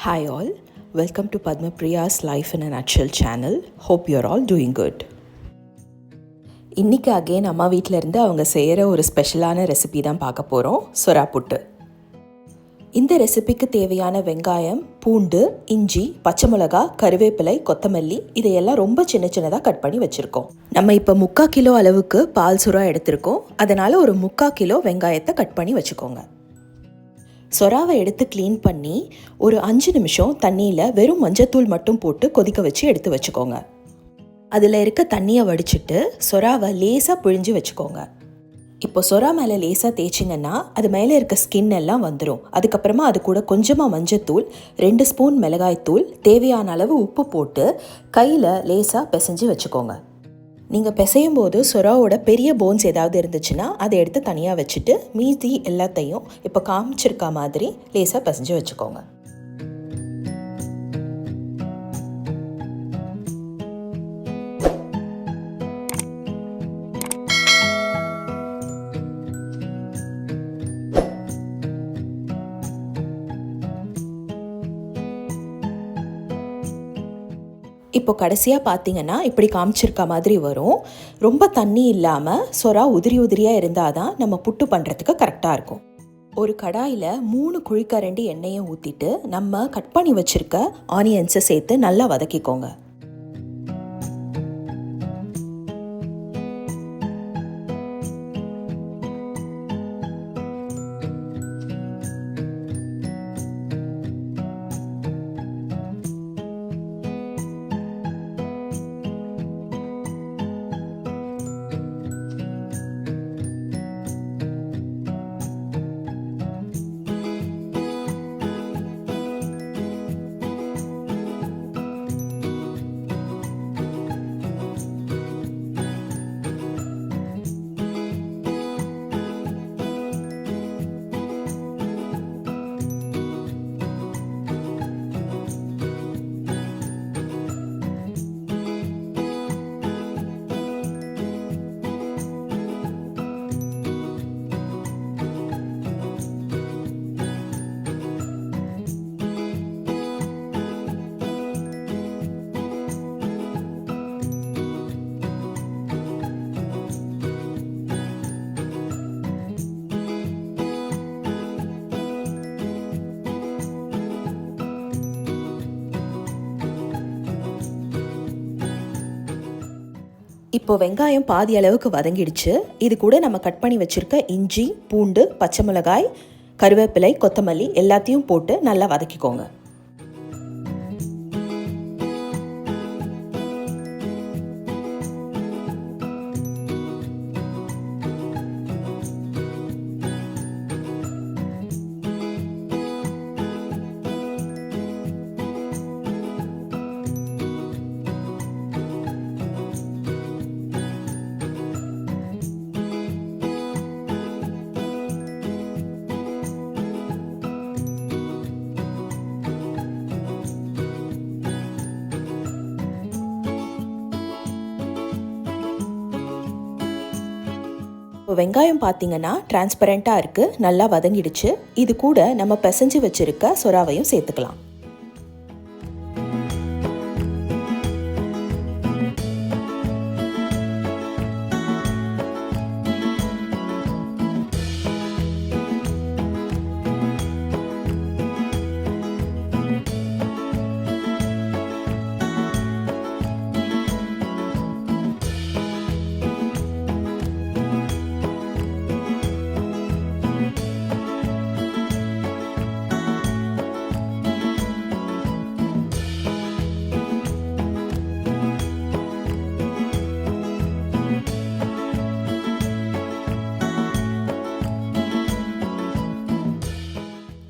Hi all, welcome to Padma Priya's Life in a Nutshell channel. Hope you're all doing good. இன்றைக்கி again அம்மா வீட்டிலேருந்து அவங்க செய்கிற ஒரு ஸ்பெஷலான ரெசிபி தான் பார்க்க போகிறோம், சொரா புட்டு. இந்த ரெசிபிக்கு தேவையான வெங்காயம், பூண்டு, இஞ்சி, பச்சை மிளகா, கருவேப்பிலை, கொத்தமல்லி இதையெல்லாம் ரொம்ப சின்ன சின்னதாக கட் பண்ணி வச்சுருக்கோம். நம்ம இப்போ 3/4 கிலோ அளவுக்கு பால் சுறா எடுத்திருக்கோம். அதனால் ஒரு 3/4 கிலோ வெங்காயத்தை கட் பண்ணி வச்சுக்கோங்க. சொராவை எடுத்து க்ளீன் பண்ணி ஒரு 5 நிமிஷம் தண்ணியில் வெறும் மஞ்சத்தூள் மட்டும் போட்டு கொதிக்க வச்சு எடுத்து வச்சுக்கோங்க. அதில் இருக்க தண்ணியை வடிச்சிட்டு சொராவை லேசாக பிழிஞ்சு வச்சுக்கோங்க. இப்போ சொரா மேலே லேசாக தேய்ச்சிங்கன்னா அது மேலே இருக்க ஸ்கின் எல்லாம் வந்துடும். அதுக்கப்புறமா அது கூட கொஞ்சமாக மஞ்சத்தூள், 2 ஸ்பூன் மிளகாய்த்தூள், தேவையான அளவு உப்பு போட்டு கையில் லேசாக பிசைஞ்சு வச்சுக்கோங்க. நீங்கள் பிசையும் போது சொராவோட பெரிய போன்ஸ் ஏதாவது இருந்துச்சுன்னா அதை எடுத்து தனியாக வச்சுட்டு மீதி எல்லாத்தையும் இப்போ காமிச்சிருக்க மாதிரி லேசாக பிசைஞ்சு வச்சுக்கோங்க. இப்போ கடைசியாக பார்த்தீங்கன்னா இப்படி காமிச்சிருக்க மாதிரி வரும். ரொம்ப தண்ணி இல்லாமல் சொரா உதிரி உதிரியாக இருந்தால் தான் நம்ம புட்டு பண்ணுறதுக்கு கரெக்டாக இருக்கும். ஒரு கடாயில் 3 குழிக்கரண்டி எண்ணெயை ஊற்றிட்டு நம்ம கட் பண்ணி வச்சுருக்க ஆனியன்ஸை சேர்த்து நல்லா வதக்கிக்கோங்க. இப்போ வெங்காயம் பாதி அளவுக்கு வதங்கிடுச்சு. இது கூட நம்ம கட் பண்ணி வச்சுருக்க இஞ்சி, பூண்டு, பச்சை மிளகாய், கருவேப்பிலை, கொத்தமல்லி எல்லாத்தையும் போட்டு நல்லா வதக்கிக்கோங்க. இப்போ வெங்காயம் பார்த்தீங்கன்னா டிரான்ஸ்பரண்ட்டாக இருக்குது, நல்லா வதங்கிடுச்சு. இது கூட நம்ம பிசைஞ்சு வச்சுருக்க சொராவையும் சேர்த்துக்கலாம்.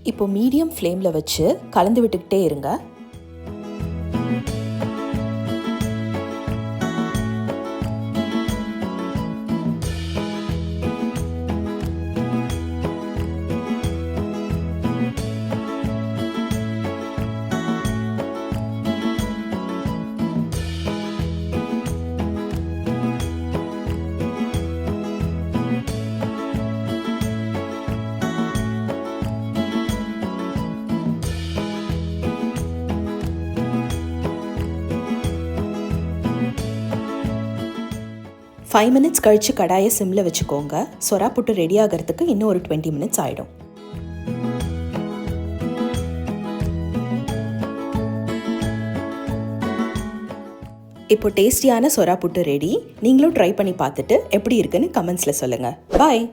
இப்போ மீடியம் ஃப்ளேமில் வச்சு கலந்து விட்டுக்கிட்டே இருங்க. 5 மினிட்ஸ் கழித்து கடாயை சிம்மில் வச்சுக்கோங்க. சொரா புட்டு ரெடி ஆகிறதுக்கு இன்னும் ஒரு 20 மினிட்ஸ் ஆகிடும். இப்போ டேஸ்டியான சொரா புட்டு ரெடி. நீங்களும் ட்ரை பண்ணி பார்த்துட்டு எப்படி இருக்குன்னு கமெண்ட்ஸில் சொல்லுங்கள். பாய்.